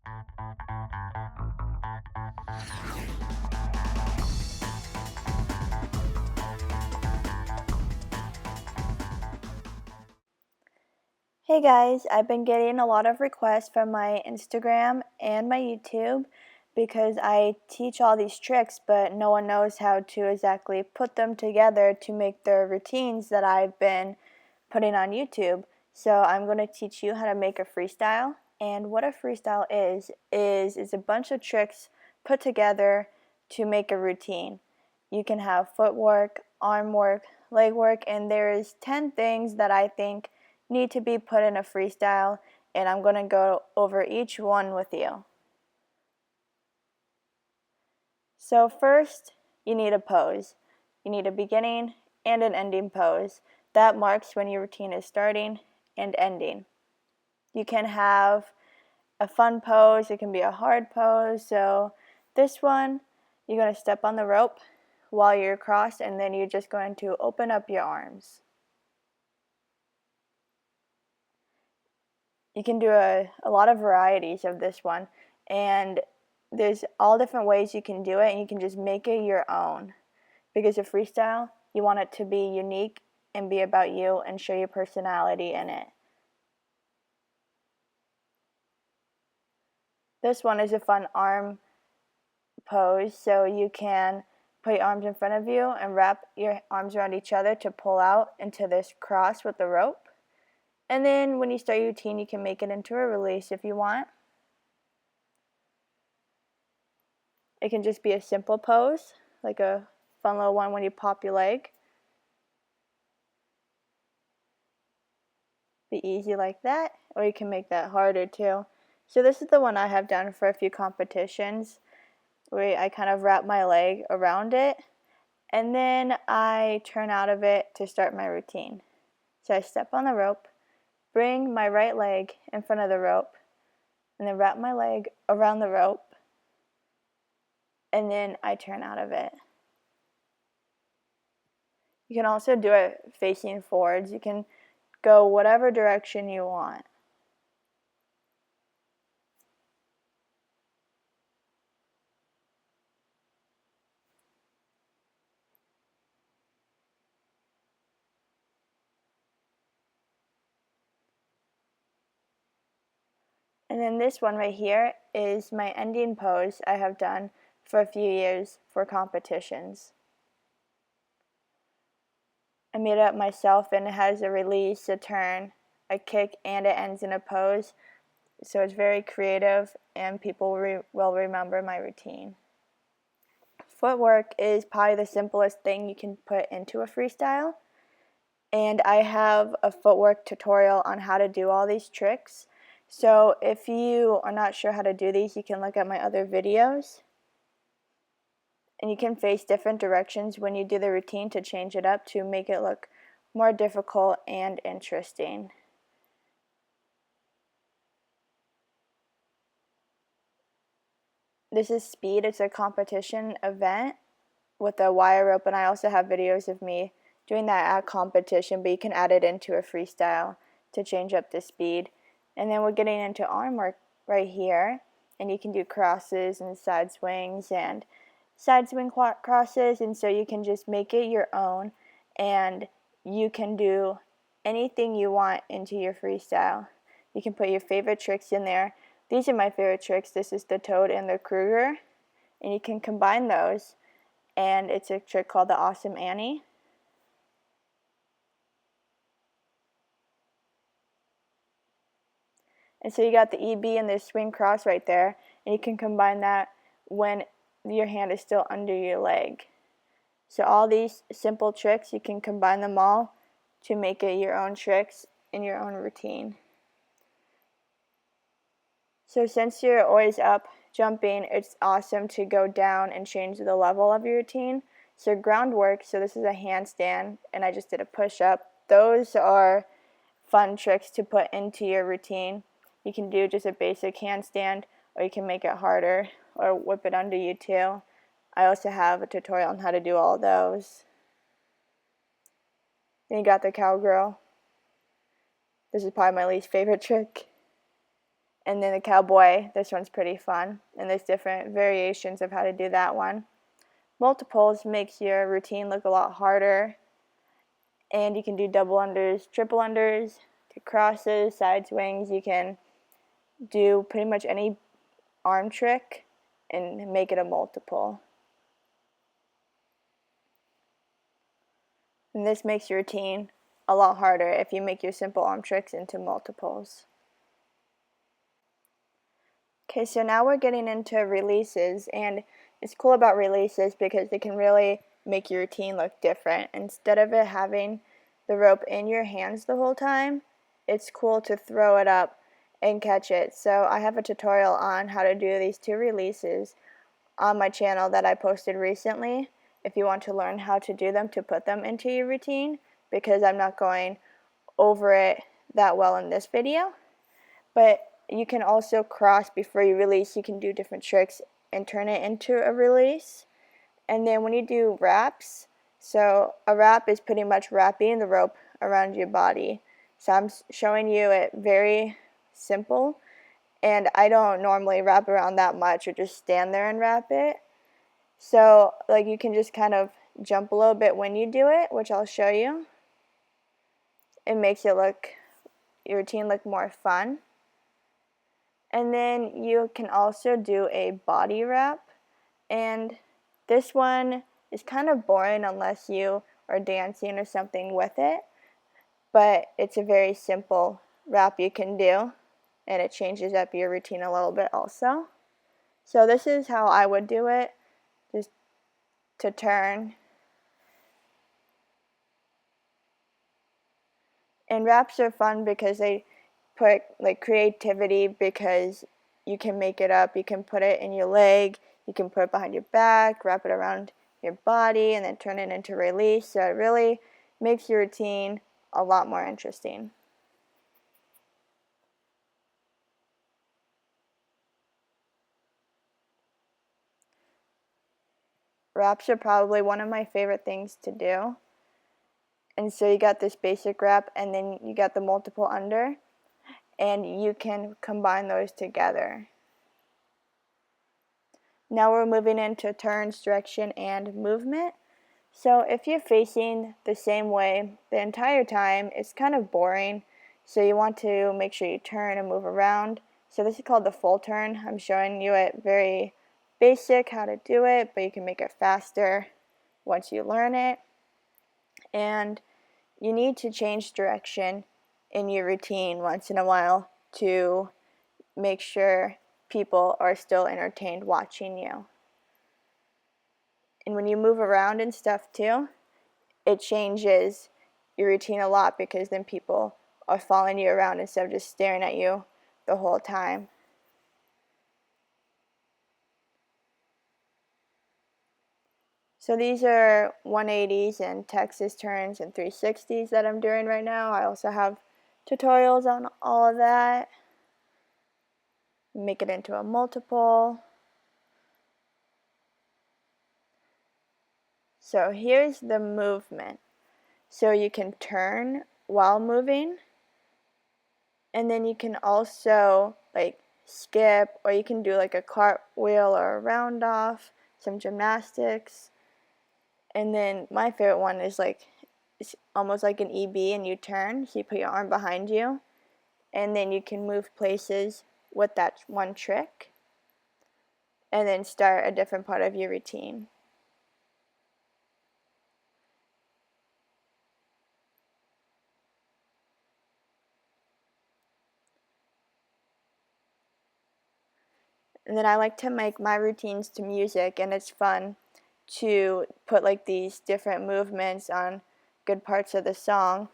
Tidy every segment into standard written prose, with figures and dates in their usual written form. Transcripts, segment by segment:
Hey guys, I've been getting a lot of requests from my Instagram and my YouTube because I teach all these tricks, but no one knows how to exactly put them together to make the routines that I've been putting on YouTube. So I'm going to teach you how to make a freestyle. And what a freestyle is a bunch of tricks put together to make a routine. You can have footwork, arm work, leg work, and there's 10 things that I think need to be put in a freestyle, and I'm going to go over each one with you. So first, you need a pose. You need a beginning and an ending pose. That marks when your routine is starting and ending. You can have a fun pose, it can be a hard pose. So this one, you're going to step on the rope while you're crossed, and then you're just going to open up your arms. You can do a lot of varieties of this one, and there's all different ways you can do it, and you can just make it your own. Because of freestyle, you want it to be unique and be about you and show your personality in it. This one is a fun arm pose, so you can put your arms in front of you and wrap your arms around each other to pull out into this cross with the rope. And then when you start your routine, you can make it into a release if you want. It can just be a simple pose, like a fun little one when you pop your leg. Be easy like that, or you can make that harder too. So this is the one I have done for a few competitions, where I kind of wrap my leg around it, and then I turn out of it to start my routine. So I step on the rope, bring my right leg in front of the rope, and then wrap my leg around the rope, and then I turn out of it. You can also do it facing forwards. You can go whatever direction you want. And then this one right here is my ending pose I have done for a few years for competitions. I made it up myself, and it has a release, a turn, a kick, and it ends in a pose. So it's very creative, and people will remember my routine. Footwork is probably the simplest thing you can put into a freestyle. And I have a footwork tutorial on how to do all these tricks. So if you are not sure how to do these, you can look at my other videos. And you can face different directions when you do the routine to change it up to make it look more difficult and interesting. This is speed. It's a competition event with a wire rope, and I also have videos of me doing that at competition, but you can add it into a freestyle to change up the speed. And then we're getting into arm work right here, and you can do crosses and side swings and side swing crosses, and so you can just make it your own, and you can do anything you want into your freestyle. You can put your favorite tricks in there. These are my favorite tricks. This is the Toad and the Kruger, and you can combine those, and it's a trick called the Awesome Annie. And so you got the EB and the swing cross right there, and you can combine that when your hand is still under your leg. So all these simple tricks, you can combine them all to make it your own tricks in your own routine. So since you're always up jumping, it's awesome to go down and change the level of your routine. So groundwork, so this is a handstand, and I just did a push-up. Those are fun tricks to put into your routine. You can do just a basic handstand, or you can make it harder, or whip it under you too. I also have a tutorial on how to do all those. Then you got the cowgirl. This is probably my least favorite trick. And then the cowboy, this one's pretty fun, and there's different variations of how to do that one. Multiples makes your routine look a lot harder, and you can do double unders, triple unders, crosses, side swings. You can do pretty much any arm trick and make it a multiple. And this makes your routine a lot harder if you make your simple arm tricks into multiples. Okay, so now we're getting into releases, and it's cool about releases because they can really make your routine look different. Instead of it having the rope in your hands the whole time, it's cool to throw it up and catch it. So I have a tutorial on how to do these two releases on my channel that I posted recently if you want to learn how to do them to put them into your routine, because I'm not going over it that well in this video. But you can also cross before you release. You can do different tricks and turn it into a release. And then when you do wraps, so a wrap is pretty much wrapping the rope around your body. So I'm showing you it very simple, and I don't normally wrap around that much or just stand there and wrap it. So like you can just kind of jump a little bit when you do it, which I'll show you. It makes your routine look more fun. And then you can also do a body wrap, and this one is kind of boring unless you are dancing or something with it, but it's a very simple wrap you can do, and it changes up your routine a little bit also. So this is how I would do it, just to turn. And wraps are fun because they put like creativity, because you can make it up. You can put it in your leg, you can put it behind your back, wrap it around your body, and then turn it into release. So it really makes your routine a lot more interesting. Wraps are probably one of my favorite things to do. And so you got this basic wrap, and then you got the multiple under, and you can combine those together. Now we're moving into turns, direction, and movement. So if you're facing the same way the entire time, it's kind of boring. So you want to make sure you turn and move around. So this is called the full turn. I'm showing you it very basic how to do it, but you can make it faster once you learn it. And you need to change direction in your routine once in a while to make sure people are still entertained watching you. And when you move around and stuff too, it changes your routine a lot, because then people are following you around instead of just staring at you the whole time. So these are 180s and Texas turns and 360s that I'm doing right now. I also have tutorials on all of that. Make it into a multiple. So here's the movement. So you can turn while moving, and then you can also like skip, or you can do like a cartwheel or a round off, some gymnastics. And then my favorite one is like, it's almost like an EB, and you turn, so you put your arm behind you, and then you can move places with that one trick, and then start a different part of your routine. And then I like to make my routines to music, and it's fun to put like these different movements on good parts of the song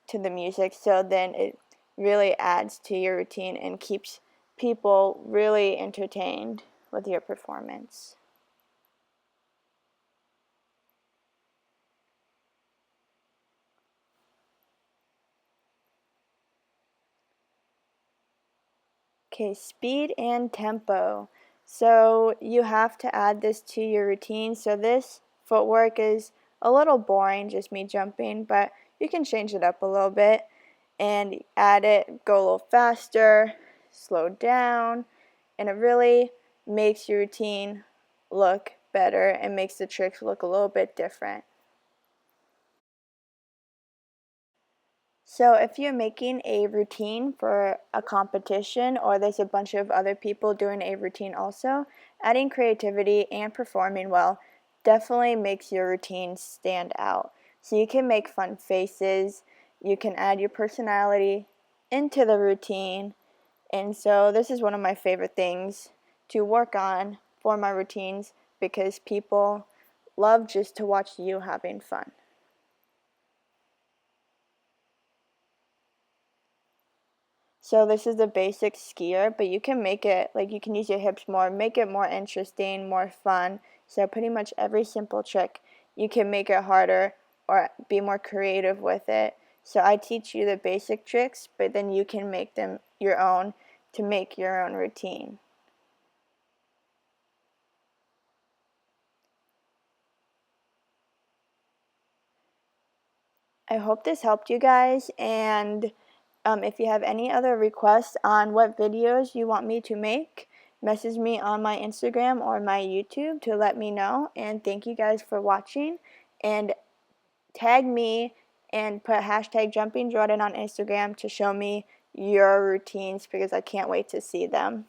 to the music, so then it really adds to your routine and keeps people really entertained with your performance. Okay, speed and tempo. So you have to add this to your routine. So this footwork is a little boring, just me jumping, but you can change it up a little bit and add it, go a little faster. slowed down, and it really makes your routine look better and makes the tricks look a little bit different. So if you're making a routine for a competition or there's a bunch of other people doing a routine also, adding creativity and performing well definitely makes your routine stand out. So you can make fun faces, you can add your personality into the routine, and so this is one of my favorite things to work on for my routines because people love just to watch you having fun. So this is the basic skier, but you can make it, like you can use your hips more, make it more interesting, more fun. So pretty much every simple trick, you can make it harder or be more creative with it. So I teach you the basic tricks, but then you can make them your own to make your own routine. I hope this helped you guys, and if you have any other requests on what videos you want me to make, message me on my Instagram or my YouTube to let me know. And thank you guys for watching. And tag me and put hashtag jumping Jordyn on Instagram to show me your routines because I can't wait to see them.